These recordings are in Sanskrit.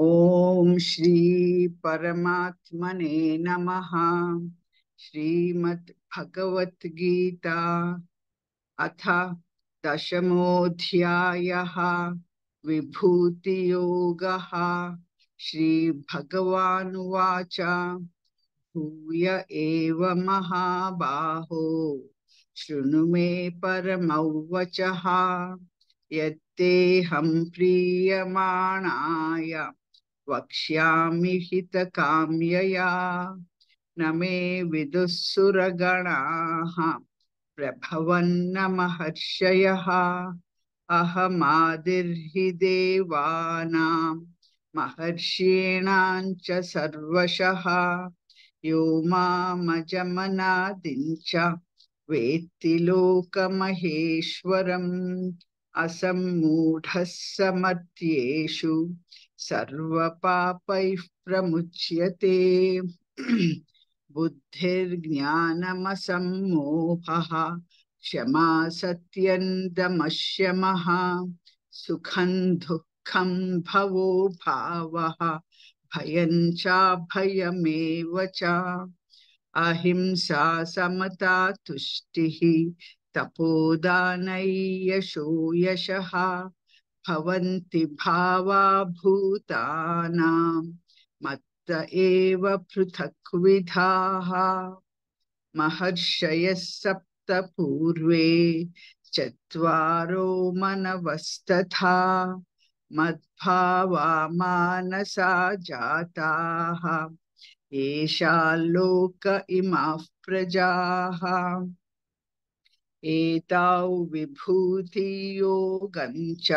ओम श्री परमात्मने नमः। श्रीमद् भगवत गीता अथ दशमोऽध्यायः विभूति योगः। श्री भगवानुवाच भूय एव महाबाहो शृणु मे परमौ वचः यत्तेऽहं प्रीयमाणाय वक्ष्यामि हितकाम्यया न मे विदुःसुरगणाः प्रभवन्न महर्षयः अहमादिर्हि देवानां महर्षीणां च सर्वशः यो मामजमनादिं च वेत्ति लोकमहेश्वरम् असम्मूढः समर्थ्येषु सर्वपापैः प्रमुच्यते। बुद्धिर्ज्ञानमसम्मोहः क्षमा सत्यं दमः शमः सुखं दुःखं भवो भावः भयं चाभयमेव च अहिंसा समता तुष्टिः तपोदानय्यशो यशः भवन्ति भावा भूतानां मत्त एव पृथक्विधाः महर्षयः सप्त पूर्वे चत्वारो मनवस्तथा मद्भावा मानसा जाताः येषा लोक इमाः प्रजाः एताउ विभूति योगं च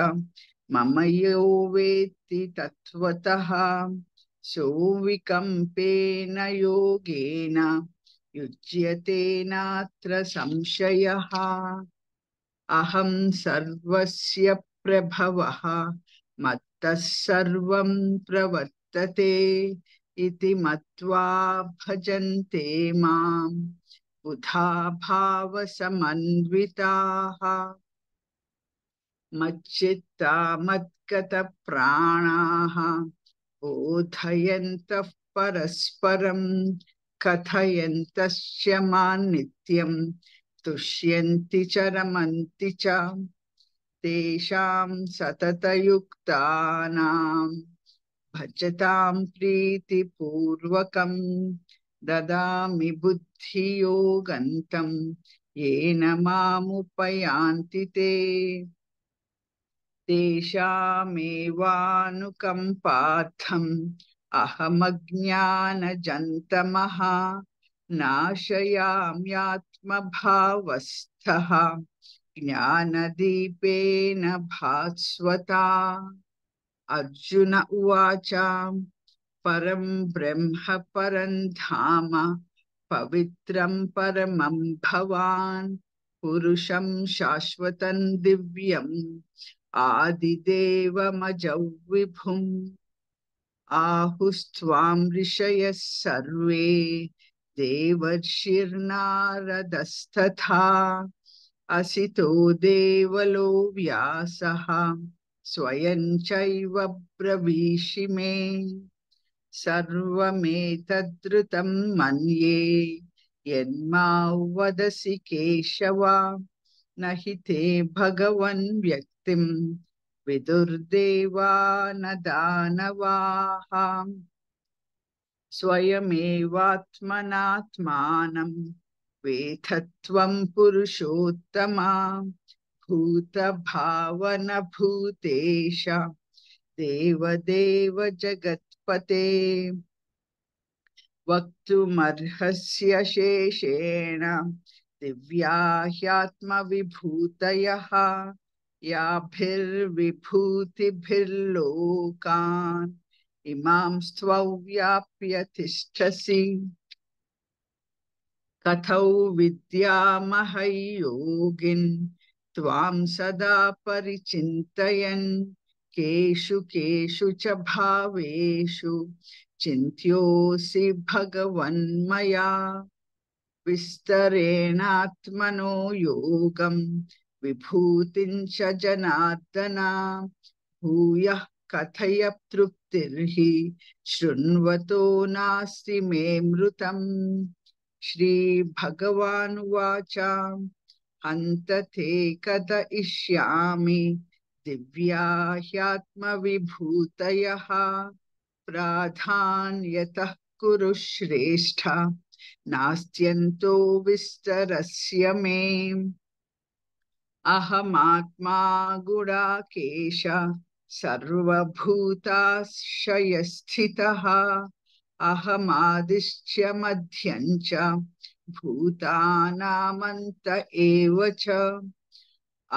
मम यो वेत्ति तत्त्वतः सो विकम्पेन योगेन युज्यते नात्र संशयः अहं सर्वस्य प्रभवः मत्तः सर्वं प्रवर्तते इति मत्वा भजन्ते मां बुधा भावसमन्विताः मच्चित्ता मद्गतप्राणाः बोधयन्तः परस्परं कथयन्तश्च मां नित्यं तुष्यन्ति च रमन्ति च तेषां सततयुक्तानां भजतां प्रीतिपूर्वकं ददामि बुद्धियोगन्तं येन मामुपयान्ति ते तेषामेवानुकम्पार्थम् अहमज्ञानजन्तमः नाशयाम्यात्मभावस्थः ज्ञानदीपेन भास्वता। अर्जुन उवाच परं ब्रह्म परं धाम पवित्रं परमं भवान् पुरुषं शाश्वतं दिव्यम् आदिदेवमजौ विभुम् आहुस्त्वां ऋषयः सर्वे देवर्षिर्नारदस्तथा असितो देवलो व्यासः स्वयं चैव ब्रवीषि मे सर्वमेतद्रुतं मन्ये यन्मां वदसि केशव न हि ते भगवन् व्यक्तिं विदुर्देवा न दानवाः स्वयमेवात्मनात्मानं वेत्थत्वं पुरुषोत्तमा भूतभावन भूतेश देवदेव जगत्पते वक्तुमर्हस्य शेषेण दिव्या ह्यात्मविभूतयः याभिर्विभूतिभिर्लोकान् इमां स्त्वं व्याप्य तिष्ठसि कथौ विद्यामहैयोगिन् त्वां सदा परिचिन्तयन् केषु केषु च भावेषु चिन्त्योऽसि भगवन्मया विस्तरेणात्मनो योगं विभूतिं च जनार्दन भूयः कथय तृप्तिर्हि शृण्वतो नास्ति मे मृतम्। श्रीभगवानुवाच हन्त ते कथयिष्यामि दिव्या ह्यात्मविभूतयः प्राधान्यतः कुरु श्रेष्ठ नास्त्यन्तो विस्तरस्य मे। अहमात्मा गुडाकेश सर्वभूताश्रयस्थितः अहमादिश्च मध्यं च भूतानामन्त एव च।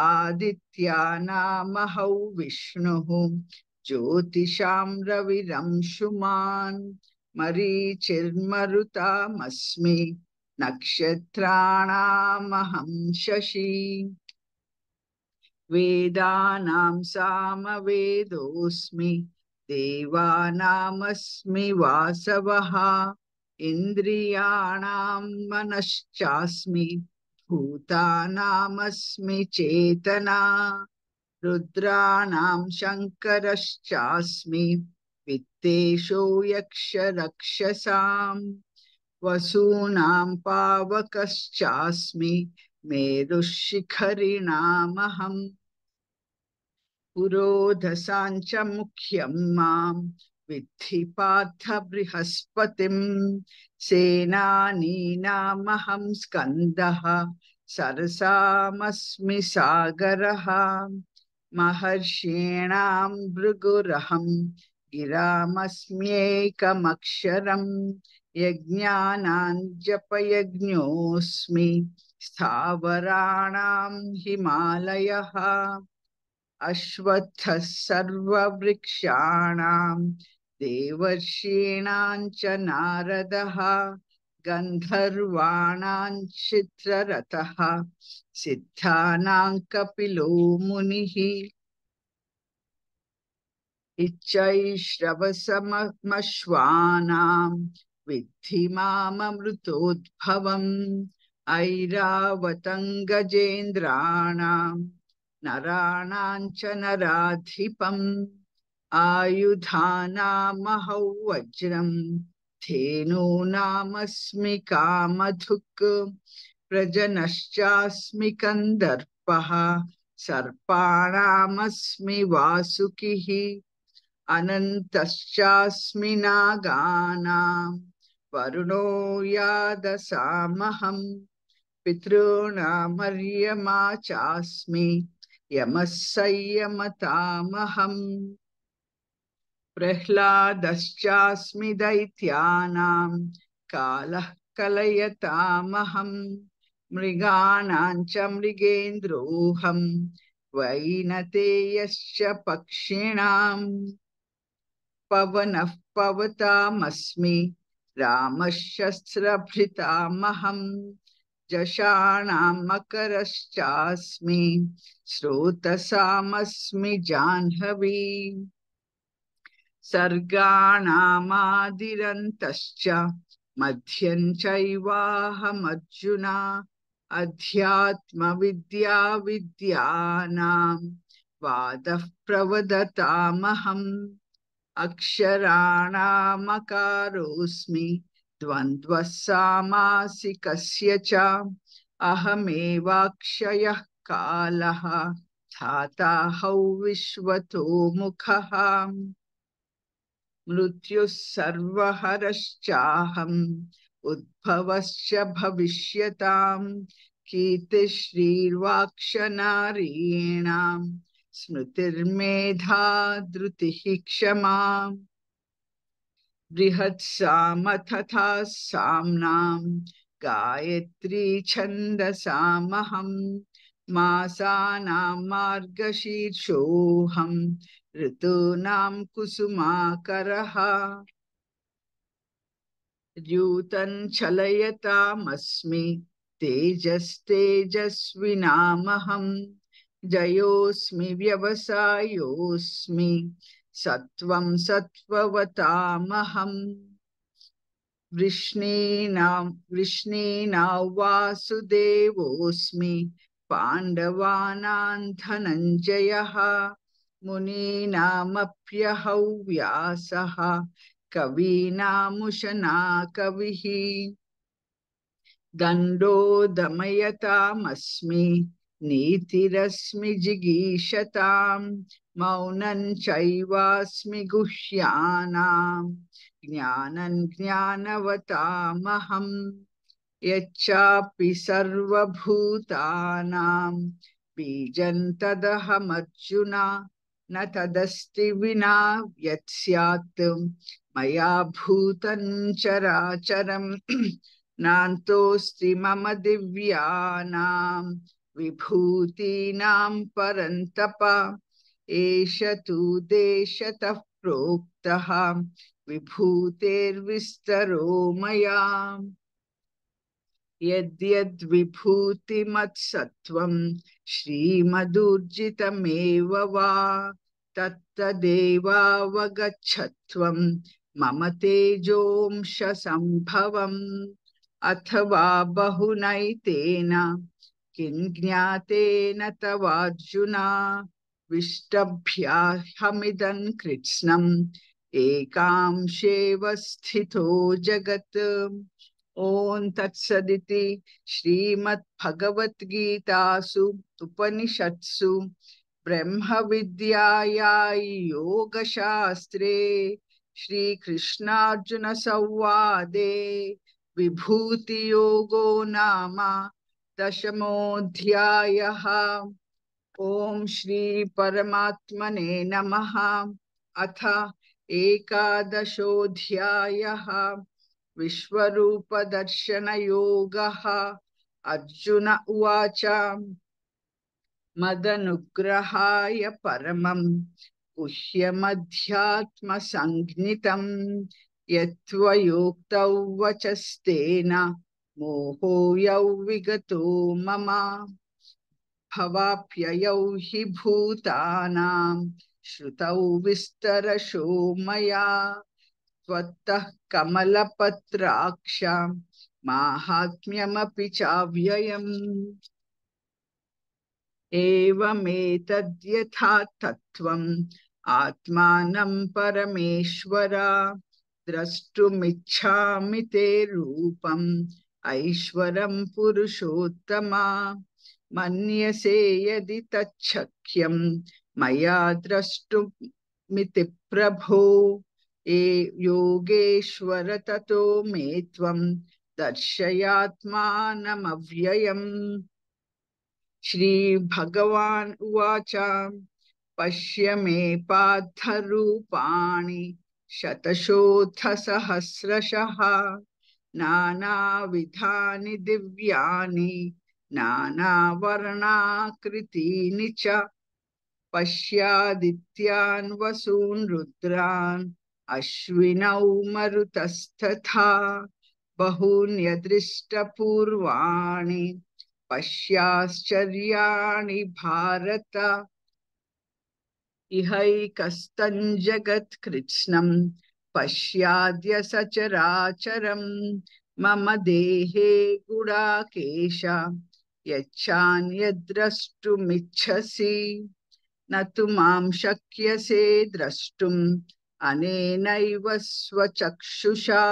आदित्यानामहौ विष्णुः ज्योतिषां रविरंशुमान् मरीचिर्मरुतामस्मि नक्षत्राणामहं शशि। वेदानां सामवेदोऽस्मि देवानामस्मि वासवः इन्द्रियाणां मनश्चास्मि भूतानामस्मि चेतना। रुद्राणां शङ्करश्चास्मि वित्तेषो यक्षरक्षसां वसूनां पावकश्चास्मि मेरुशिखरिणामहम्। पुरोधसाञ्च मुख्यं मां विद्धि पार्थ बृहस्पतिं सेनानीनामहं स्कन्दः सरसामस्मि सागरः महर्षीणां भृगुरहं गिरामस्म्येकमक्षरं यज्ञानां जपयज्ञोऽस्मि स्थावराणां हिमालयः अश्वत्थः सर्ववृक्षाणां देवर्षीणां च नारदः गन्धर्वाणां चित्ररथः सिद्धानां कपिलो मुनिः इच्छैश्रवसमश्वानां विद्धि माममृतोद्भवम् ऐरावतं गजेन्द्राणां नराणां च नराधिपम् आयुधानामहौ वज्रं धेनूनामस्मि कामधुक् प्रजनश्चास्मि कन्दर्पः सर्पाणामस्मि वासुकिः अनन्तश्चास्मि नागानां वरुणो यादसामहं पितॄणामर्यमा चास्मि यमः संयमतामहम् प्रह्लादश्चास्मि दैत्यानां कालः कलयतामहं मृगाणां च मृगेन्द्रोऽहं वैनतेयश्च पक्षिणां पवनः पवतामस्मि रामः शस्त्रभृतामहं जषाणां मकरश्चास्मि स्रोतसामस्मि जाह्नवी सर्गाणामादिरन्तश्च मध्यं चैवाहमर्जुना अध्यात्मविद्या विद्यानां वादः प्रवदतामहम् अक्षराणामकारोऽस्मि द्वन्द्वः सामासिकस्य च अहमेवाक्षयः कालः धाताहौ विश्वतो मुखः मृत्युः सर्वहरश्चाहम् उद्भवश्च भविष्यतां कीर्तिश्रीर्वाक्शनारीणां स्मृतिर्मेधा धृतिः क्षमा बृहत्साम तथा साम्नां गायत्री छन्दसामहं मासानां मार्गशीर्षोऽहं ऋतूनां कुसुमाकरः द्यूतं चलयतामस्मि तेजस्तेजस्विनामहं जयोऽस्मि व्यवसायोऽस्मि सत्वं सत्त्ववतामहम् वृष्णीनां वासुदेवोऽस्मि पाण्डवानां धनञ्जयः मुनीनामप्यहौ व्यासः कवीनामुशना कविः दण्डो दमयतामस्मि नीतिरस्मि जिगीषताम् मौनं चैवास्मि गुह्यानाम् ज्ञानं ज्ञानवतामहम् यच्चापि सर्वभूतानां बीजं तदहमर्जुन न तदस्ति विना यत् स्यात् मया भूतं चराचरम् नान्तोऽस्ति मम दिव्यानां विभूतीनां परन्तप एष तु देशतः प्रोक्तः विभूतेर्विस्तरो मया यद्यद्विभूतिमत्सत्त्वं श्रीमदूर्जितमेव वा तत्तदेवावगच्छत्वं मम तेजोंश संभवम् अथवा बहुनैतेन किं ज्ञातेन तवार्जुन विष्टभ्याहमिदं कृत्स्नम् एकांशेव स्थितो जगत् ओम तत्सदिति श्रीमद्भगवद्गीतासु उपनिषत्सु ब्रह्म विद्यायां योगशास्त्रे श्रीकृष्णार्जुन संवादे विभूति योगो नाम दशमोऽध्यायः। ओम श्री परमात्मने नमः। अथ एकादशोऽध्यायः विश्वरूपदर्शनयोगः। अर्जुन उवाच मदनुग्रहाय परमं गुह्यमध्यात्मसञ्ज्ञितं यत्त्वयोक्तौ वचस्तेन मोहोऽयौ मम भवाप्ययौ हि भूतानां श्रुतौ विस्तरशो मया त्वत्तः कमलपत्राक्ष माहात्म्यमपि चाव्ययम् एवमेतद्यथा तत्त्वम् आत्मानं परमेश्वर द्रष्टुमिच्छामि ते रूपम् ऐश्वरं पुरुषोत्तमा मन्यसे यदि तच्छक्यं मया द्रष्टुमिति प्रभो योगेश्वर ततो मे त्वं दर्शयात्मानमव्ययम्। श्री भगवान् उवाच पश्य मे पार्थरूपाणि शतशोऽथ सहस्रशः नानाविधानि दिव्यानि नानावर्णाकृतीनि च पश्यादित्यान् वसून् रुद्रान् अश्विनौ मरुतस्तथा बहून्यदृष्टपूर्वाणि पश्याश्चर्याणि भारत इहैकस्तन् जगत्कृत्स्नं पश्याद्य सचराचरम् मम देहे गुडाकेश यच्चान्यद्द्रष्टुमिच्छसि न तु मां शक्यसे द्रष्टुम् अनेनैव स्वचक्षुषा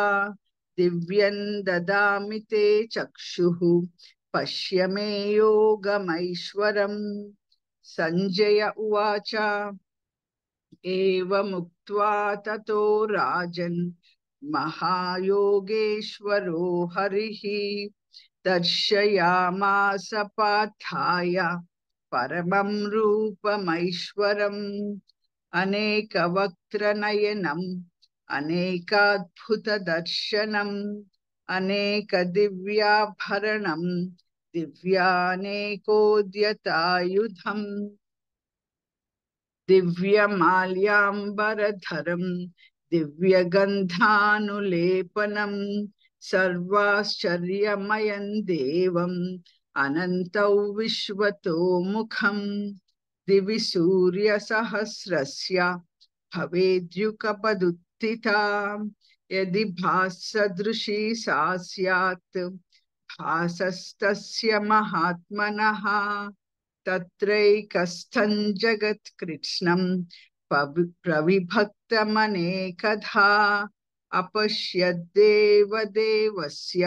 दिव्यं ददामि ते चक्षुः पश्य मे योगमैश्वरम्। संजय उवाच एवमुक्त्वा ततो राजन् महायोगेश्वरो हरिः दर्शयामास पार्थाय परमं रूपमैश्वरम् अनेकवक्त्रनयनम् अनेकाद्भुतदर्शनम् अनेकदिव्याभरणम् दिव्यानेकोद्यतायुधम् दिव्यमाल्याम्बरधरम् दिव्यगन्धानुलेपनम् सर्वाश्चर्यमयं देवम् अनन्तौ विश्वतोमुखम् दिवि सूर्यसहस्रस्य भवेद्युगपदुत्थिता यदि भासदृशी सा स्यात् भासस्तस्य महात्मनः तत्रैकस्थं जगत्कृत्स्नं प्रविभक्तमनेकधा अपश्यद्देवदेवस्य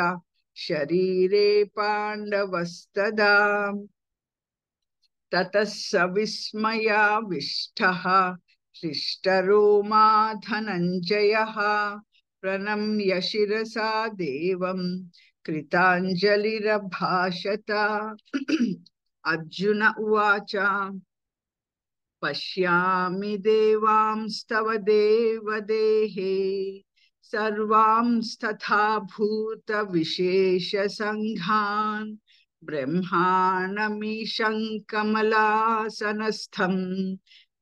शरीरे पाण्डवस्तदा ततः स विस्मयाविष्टः हृष्टरोमा धनञ्जयः प्रणम्य शिरसा देवं कृताञ्जलिरभाषत अर्जुन उवाच पश्यामि देवांस्तव देवदेहे सर्वांस्तथा भूतविशेषसङ्घान् ब्रह्माणमीशं कमलासनस्थं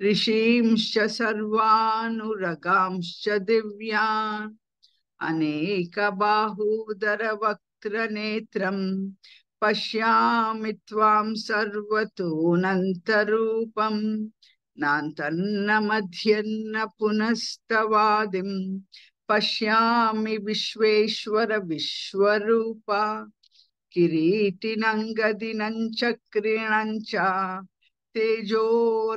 ऋषींश्च सर्वानुरगांश्च दिव्यान् अनेकबाहूदरवक्त्रनेत्रं पश्यामि त्वां सर्वतोऽनन्तरूपं नान्तन्न मध्यन्न पुनस्तवादिं पश्यामि विश्वेश्वर विश्वरूपा किरीटिनं गदिनं चक्रिणं च तेजो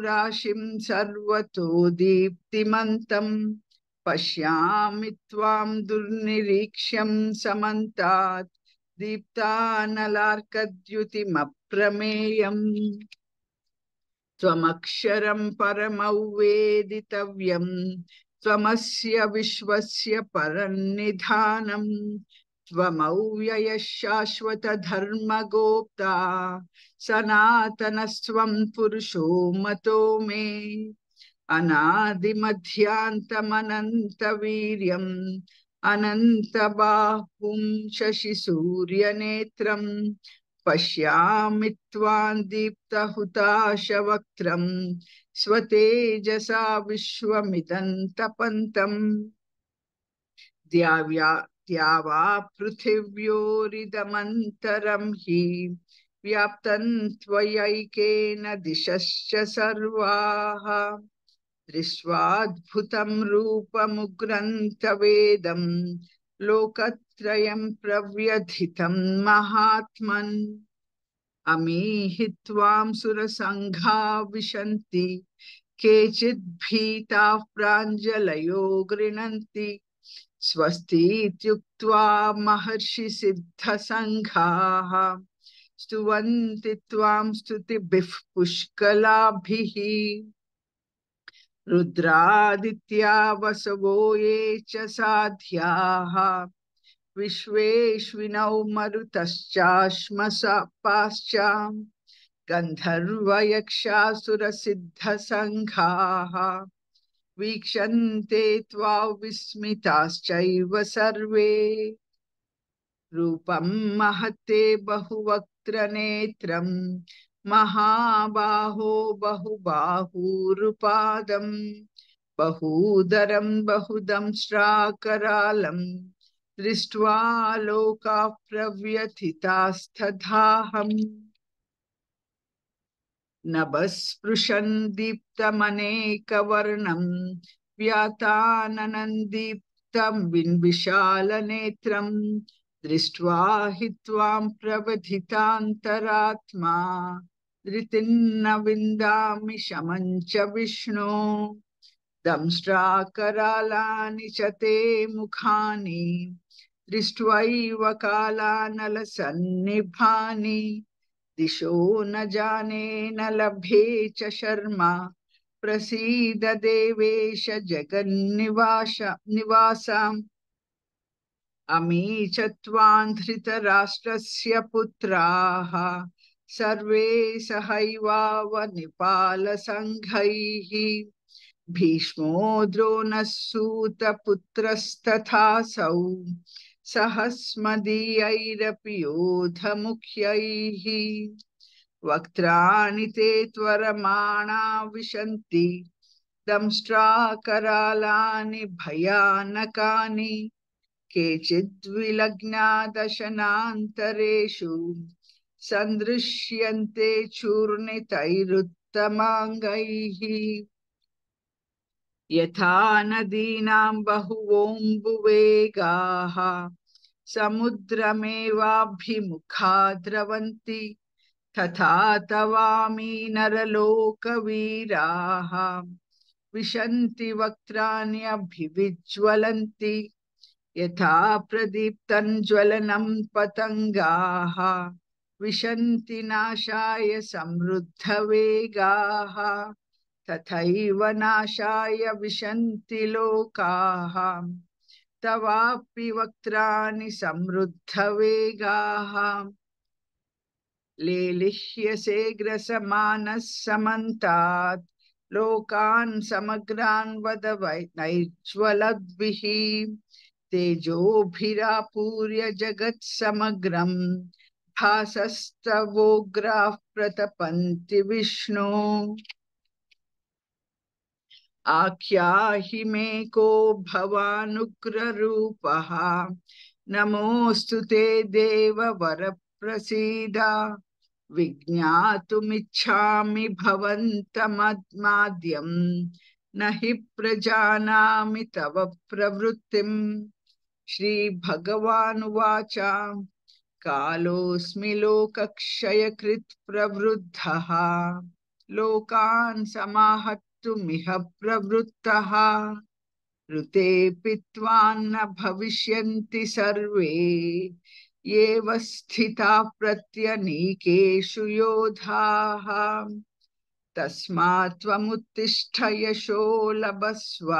राशिं सर्वतो दीप्तिमन्तं पश्यामि त्वां दुर्निरीक्ष्यं समन्तात् दीप्तानलार्कद्युतिमप्रमेयम् त्वमक्षरं परमव्वेदितव्यं त्वमस्य विश्वस्य परन्निधानम् त्वमव्ययः शाश्वतधर्मगोप्ता सनातनस्त्वं पुरुषो मतो मे अनादिमध्यान्तमनन्तवीर्यम् अनन्तबाहुं शशिसूर्यनेत्रं पश्यामि त्वां दीप्तहुताशवक्त्रं स्वतेजसा विश्वमिदन्तपन्तम् द्यावा पृथिव्योरिदमन्तरं हि व्याप्तं त्वयैकेन दिशश्च सर्वाः दृष्ट्वाद्भुतं रूपमुग्रं लोकत्रयं प्रव्यथितं महात्मन् अमीहि त्वां सुरसङ्घा विशन्ति केचिद् भीताः प्राञ्जलयो गृह्णन्ति स्वस्तीत्युक्त्वा महर्षिसिद्धसङ्घाः स्तुवन्ति त्वां स्तुतिभिः पुष्कलाभिः रुद्रादित्या वसवो ये च साध्याः विश्वेश्विनौ मरुतश्चाश्मसापाश्च गन्धर्वयक्षासुरसिद्धसङ्घाः वीक्षन्ते त्वां विस्मिताश्चैव सर्वे रूपं महते बहुवक्त्रनेत्रं महाबाहो बहुबाहूरुपादं बहूदरं बहुदंष्ट्राकरालं दृष्ट्वा लोकाः प्रव्यथितास्तथाहम् नभस्पृशन् दीप्तमनेकवर्णं व्याताननं विशालनेत्रं दृष्ट्वा हि त्वां प्रवथितान्तरात्मा धृतिर्न विन्दामि शमं च विष्णो दंष्ट्राकरालानि च ते मुखानि दृष्ट्वैव कालानलसन्निभानि दिशो न जाने न लभे च शर्मा प्रसीद देवेश जगन्निवासाम् अमी च त्वां धृतराष्ट्रस्य पुत्राः सर्वे सहैवावनिपालसङ्घैः भीष्मो द्रोणः सूतपुत्रस्तथासौ सहस्मदीयैरपि योधमुख्यैः वक्त्राणि ते त्वरमाणा विशन्ति दंष्ट्राकरालानि भयानकानि केचिद्विलग्ना दशनान्तरेषु सन्दृश्यन्ते चूर्णितैरुत्तमाङ्गैः यथा नदीनां बहुवोऽम्बुवेगाः समुद्रमेवाभिमुखा द्रवन्ति तथा तवामि नरलोकवीराः विशन्ति वक्त्राणि अभिविज्वलन्ति यथा प्रदीप्तं ज्वलनं पतंगाः विशन्ति नाशाय समृद्धवेगाः तथैव नाशाय विशन्ति लोकाः तवापि वक्त्राणि समृद्धवेगाः लेलिह्यसे ग्रसमानः समन्तात् लोकान् समग्रान् वद नैज्ज्वलद्भिः तेजोभिरापूर्य जगत्समग्रं भासस्तवोग्राः प्रतपन्ति विष्णो आख्याहि मे को भवानुग्ररूपः नमोऽस्तु ते देववर प्रसीद विज्ञातुमिच्छामि भवन्तमाद्यं न हि प्रजानामि तव प्रवृत्तिम् श्रीभगवानुवाच कालोऽस्मि लोकक्षयकृत् प्रवृद्धः लोकान् समाहर्तुमिह प्रवृत्तः ऋते पीत्वान्न भविष्यन्ति सर्वे येव स्थिताः प्रत्यनीकेषु योधाः तस्मात् त्वमुत्तिष्ठ यशो लभस्व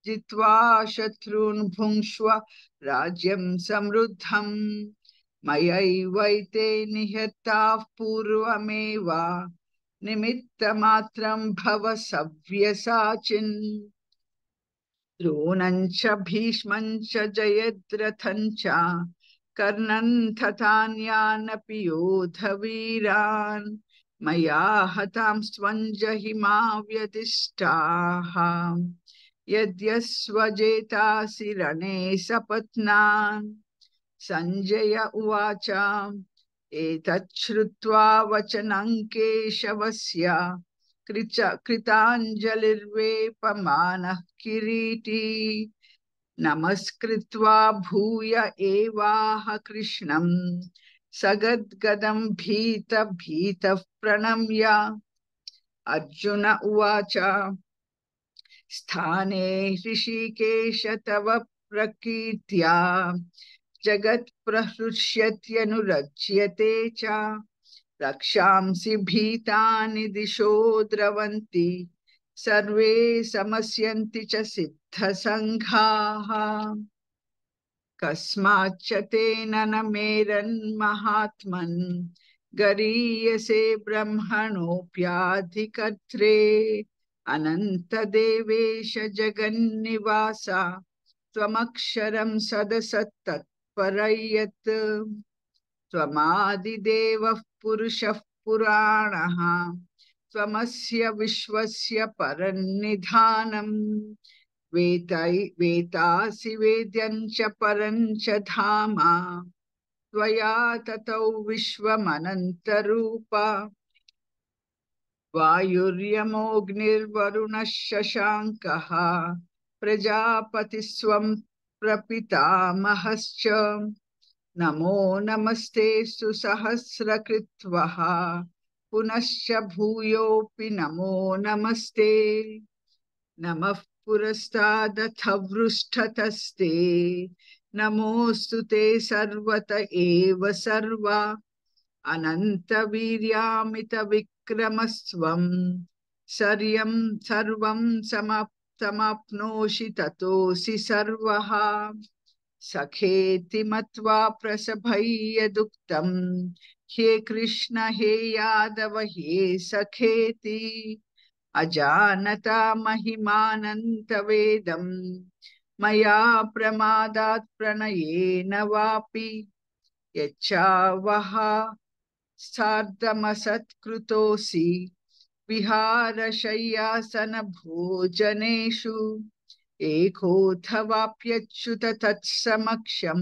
जित्वा शत्रून् भुङ्क्ष्व राज्यं समृद्धम् मयैवैते निहताः पूर्वमेव निमित्तमात्रं भव सव्यसाचिन् द्रोणं च भीष्मं च जयद्रथं च कर्णं तथान्यानपि योधवीरान् मया हतां स्वञ्जहिमा व्यदिष्टाः यद्यस्वजेतासि रणे सपत्नान् संजय उवाच एतच्छ्रुत्वा वचनं केशवस्य कृताञ्जलिर्वेपमानः किरीटी नमस्कृत्वा भूय एवाह कृष्णं सगद्गदं भीतः प्रणम्य अर्जुन उवाच स्थाने ऋषिकेश तव प्रकीर्त्या जगत्प्रहृष्यत्यनुरज्यते च रक्षांसि भीतानि दिशो द्रवन्ति सर्वे समस्यन्ति च सिद्धसङ्घाः कस्माच्च तेन न मेरन्महात्मन् गरीयसे ब्रह्मणोऽप्याधिकर्त्रे अनन्तदेवेश जगन्निवास त्वमक्षरं सदसत्तत्परयत् त्वमादिदेवः पुरुषः पुराणः त्वमस्य विश्वस्य परन्निधानम् वेतासि वेद्यं च परं च धाम त्वया ततौ विश्वमनन्तरूप वायुर्यमोऽग्निर्वरुणः शशाङ्कः प्रजापतिस्त्वं प्रपितामहश्च नमो नमस्ते सुसहस्रकृत्वः पुनश्च भूयोऽपि नमो नमस्ते नमः पुरस्तादथ पृष्ठतस्ते नमोऽस्तु ते सर्वत एव सर्व अनन्तवीर्यामितविक्रमस्त्वं सर्वं समाप्नोषि ततोऽसि सर्वः सखेति मत्वा प्रसभय्यदुक्तं हे कृष्ण हे यादव हे सखेति अजानता महिमानन्तवेदं मया प्रमादात् प्रणयेन वापि यच्चावः सार्धमसत्कृतोऽसि विहारशय्यासनभोजनेषु एकोऽथवाप्यच्युत तत्समक्षं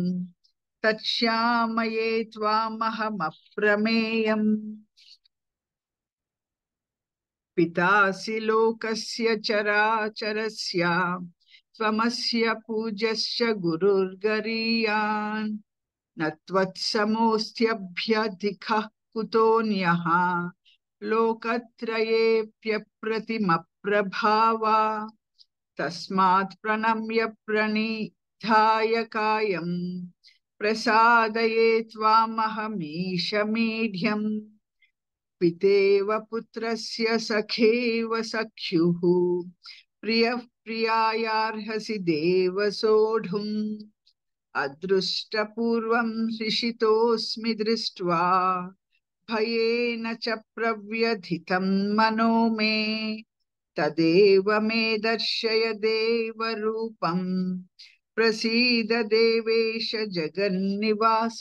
तत्क्षामये त्वामहमप्रमेयम् पितासि लोकस्य चराचरस्य त्वमस्य पूज्यश्च गुरुर्गरीयान् न त्वत्समोऽस्त्यभ्यधिकः कुतोऽन्यः लोकत्रयेऽप्यप्रतिमप्रभावा तस्मात् प्रणम्य प्रणिधाय कायं प्रसादये त्वामहमीश मीढ्यम् पितेव पुत्रस्य सखेव सख्युः प्रियः प्रियायार्हसि देव सोढुम् अदृष्टपूर्वं हृषितोऽस्मि दृष्ट्वा भयेन च प्रव्यथितं मनो मे तदेव मे दर्शय देवरूपं प्रसीद देवेश जगन्निवास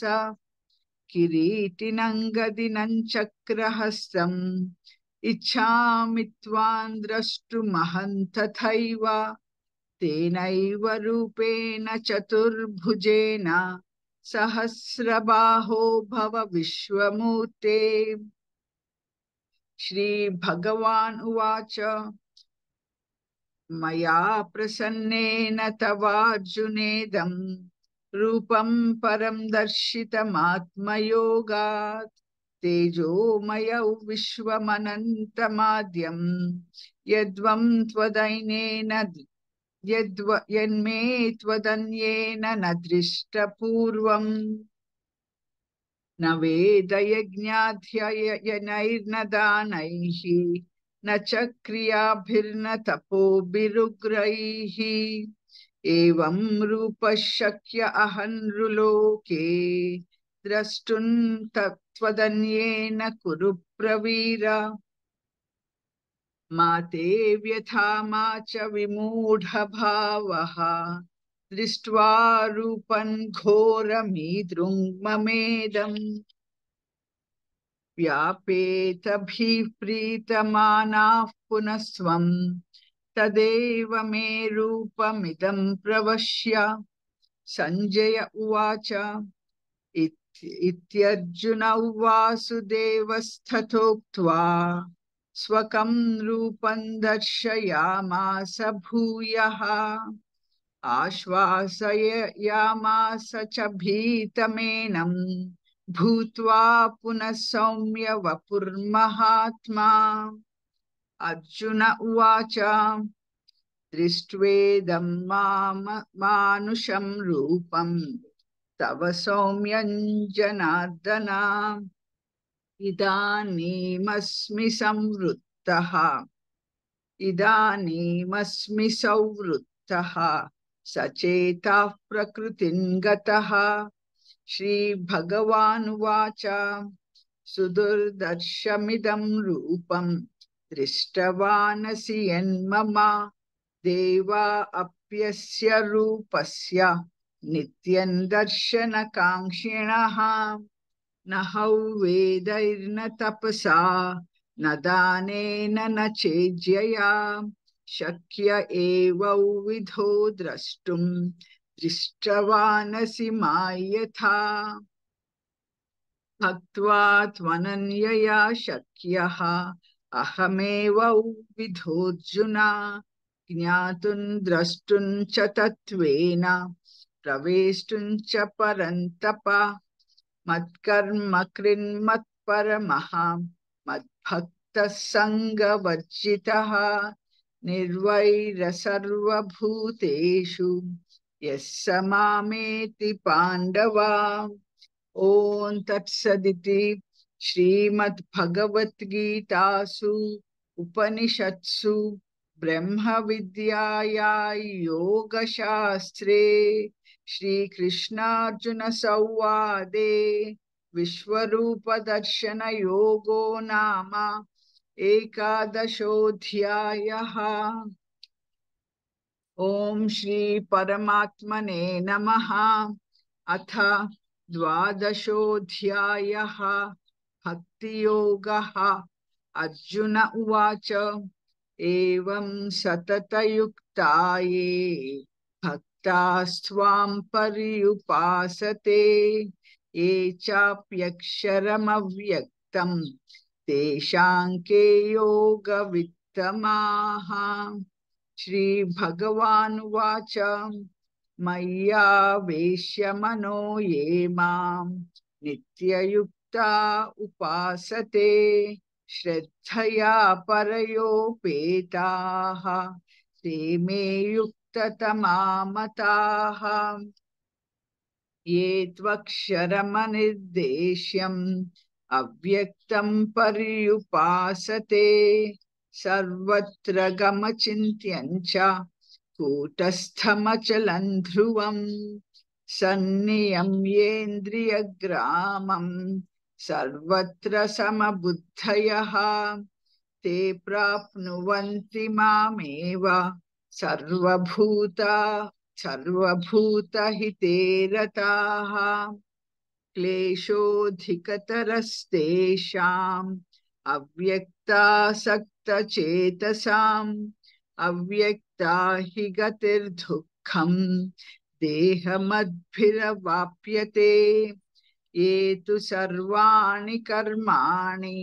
किरीटिनं चक्रहस्तम् इच्छामि त्वां द्रष्टुमहं तथैव तेनैव रूपेण चतुर्भुजेन सहस्रबाहो भव विश्वमूर्ते श्रीभगवान् उवाच मया प्रसन्नेन तवार्जुनेदं रूपं परं दर्शितमात्मयोगात् तेजोमयौ विश्वमनन्तमाद्यं यद्वं त्वदैनेन यन्मे त्वदन्येन न दृष्टपूर्वम् न वेदयज्ञाध्ययनैर्न दानैः न च क्रियाभिर्न तपोभिरुग्रैः एवं रूपः शक्य अहं नृलोके द्रष्टुं त्वदन्येन कुरु प्रवीर मा ते व्यथा मा च विमूढभावः दृष्ट्वा रूपं घोरमीदृं ममेदम् व्यापेतभिः प्रीतमानाः पुनस्त्वं तदेव मे रूपमिदं प्रवश्य संजय उवाच इत्यर्जुनौ वासुदेवस्तथोक्त्वा स्वकं रूपं दर्शयामास भूयः आश्वासयामास च भीतमेनं भूत्वा पुनः सौम्य वपुर्महात्मा अर्जुन उवाच दृष्ट्वेदं मानुषं रूपं तव सौम्यं जनार्दन इदानीमस्मि संवृत्तः सचेताः प्रकृतिं गतः श्रीभगवानुवाच सुदुर्दर्शमिदं रूपं दृष्टवानसि यन्मम देवा अप्यस्य रूपस्य नित्यं दर्शनकाङ्क्षिणः न हौवेदैर्न तपसा न दानेन न चेज्यया शक्य एवौ विधो द्रष्टुं दृष्टवानसि मायथा भक्त्वा त्वनन्यया शक्यः अहमेव विधोऽर्जुन ज्ञातुं द्रष्टुं च तत्त्वेन प्रवेष्टुं च परन्तप मत्कर्म कृन्मत्परमः मद्भक्तः सङ्गवर्जितः निर्वैरः सर्वभूतेषु यः स मामेति पाण्डव ॐ तत्सदिति श्रीमद्भगवद्गीतासु उपनिषत्सु ब्रह्मविद्यायां योगशास्त्रे श्रीकृष्णार्जुन संवादे विश्वरूपदर्शनयोगो नाम एकादशोऽध्यायः। ॐ श्री परमात्मने नमः। अथ द्वादशोऽध्यायः भक्तियोगः। अर्जुन उवाच एवं सततयुक्ता ये भक्तास्त्वां पर्युपासते ये चाप्यक्षरमव्यक्तं तेषां के योगवित्तमाः। श्रीभगवानुवाच मय्यावेश्य मनो ये मां उपासते श्रद्धया परयोपेताः ते मे युक्ततमा मताः ये त्वक्षरमनिर्देश्यम् अव्यक्तं पर्युपासते सर्वत्र गमचिन्त्यं च कूटस्थमचलं ध्रुवम् सन्नियम्येन्द्रियग्रामम् सर्वत्र समबुद्धयः ते प्राप्नुवन्ति मामेव सर्वभूतहिते रताः क्लेशोऽधिकतरस्तेषाम् अव्यक्तासक्तचेतसाम् अव्यक्ता हि गतिर्दुःखम् देहमद्भिरवाप्यते ये तु सर्वाणि कर्माणि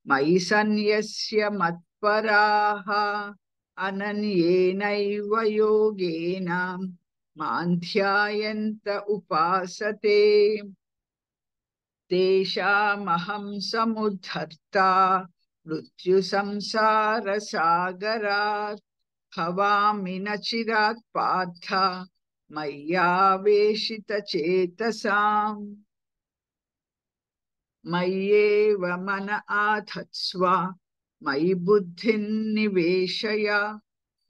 मयि सन्न्यस्य मत्पराः अनन्येनैव योगेन मां ध्यायन्त उपासते तेषामहं समुद्धर्ता मृत्युसंसारसागरात् भवामि न चिरात् पार्थ मय्यावेशितचेतसाम् मय्येव मन आधत्स्व मयि बुद्धिं निवेशय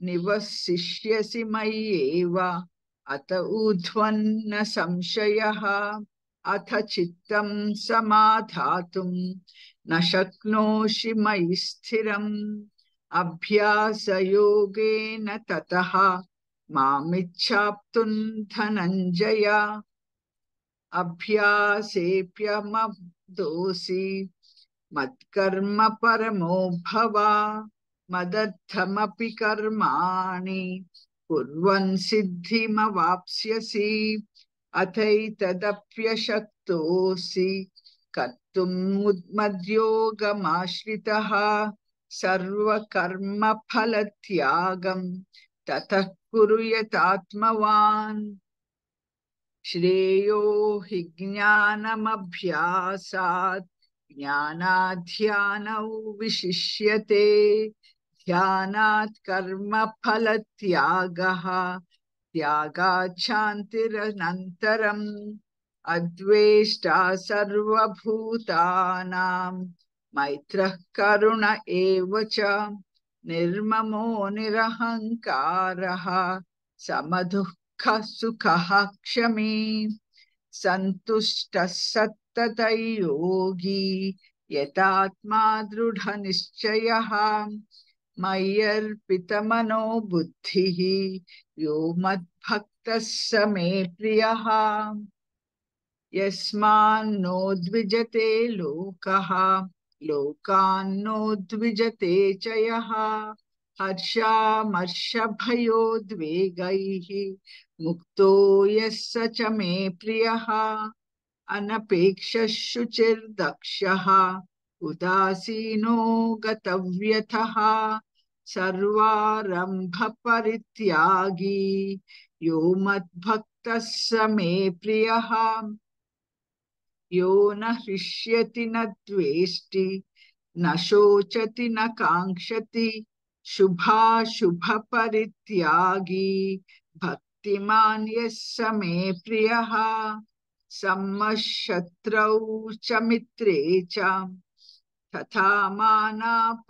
निवसिष्यसि मय्येव अत ऊर्ध्वन्न संशयः अथ चित्तं समाधातुं न शक्नोषि मयि स्थिरम् अभ्यासयोगेन ततः मामिच्छाप्तुं धनञ्जय अभ्यासेऽप्यमब्दोऽसि मत्कर्म परमो भव मदर्थमपि कर्माणि कुर्वन् सिद्धिमवाप्स्यसि अथैतदप्यशक्तोऽसि कर्तुं मद्योगमाश्रितः सर्वकर्मफलत्यागं ततः कुरु यतात्मवान् श्रेयो हि ज्ञानमभ्यासात् ज्ञानाध्यानौ विशिष्यते ध्यानात् कर्मफलत्यागः त्यागात् शान्तिरनन्तरम् अद्वेष्टा सर्वभूतानां मैत्रः करुण एव च निर्ममो निरहङ्कारः समदुःखः सुखः क्षमी सन्तुष्टः सत्ततः योगी यतात्मा दृढनिश्चयः मय्यर्पितमनो बुद्धिः यो मद्भक्तः स मे प्रियः यस्मान्नो द्विजते लोकः लोकान्नो द्विजते च यः हर्षामर्षभयोद्वेगैः मुक्तो यः स च मे प्रियः अनपेक्षः शुचिर्दक्षः उदासीनो गतव्यथः सर्वारम्भपरित्यागी यो मद्भक्तः स मे प्रियः यो न हृष्यति न द्वेष्टि न शोचति न काङ्क्षति शुभाशुभपरित्यागी भक्तिमान् यः स मे प्रियः सम्मशत्रौ च मित्रे च तथा मानापमानयोः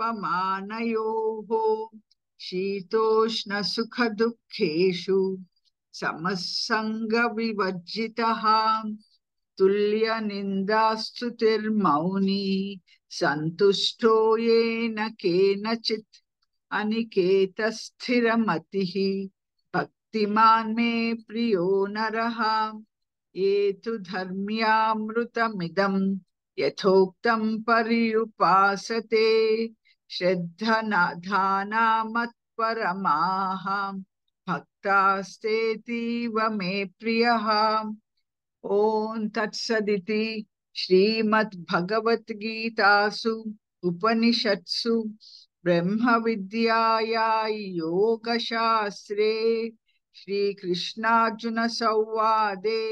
शीतोष्णसुखदुःखेषु समसङ्गविवर्जितः तुल्यनिन्दास्तुतिर्मौनी सन्तुष्टो येन केनचित् अनिकेतस्थिरमतिः भक्तिमान् मे प्रियो नरः ये तु धर्म्यामृतमिदं यथोक्तं पर्युपासते श्रद्धनाधानामत्परमाः भक्तास्तेतीव मे प्रियः ॐ तत्सदिति श्रीमद्भगवद्गीतासु उपनिषत्सु ब्रह्मविद्यायां योगशास्त्रे श्रीकृष्णार्जुन संवादे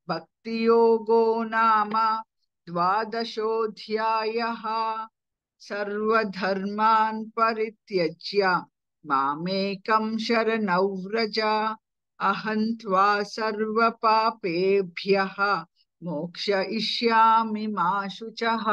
भक्तियोगो नाम द्वादशोऽध्यायः। सर्वधर्मान् परित्यज्य मामेकं शरणौ व्रज, अहं त्वा सर्वपापेभ्यः मोक्षयिष्यामि मा शुचः।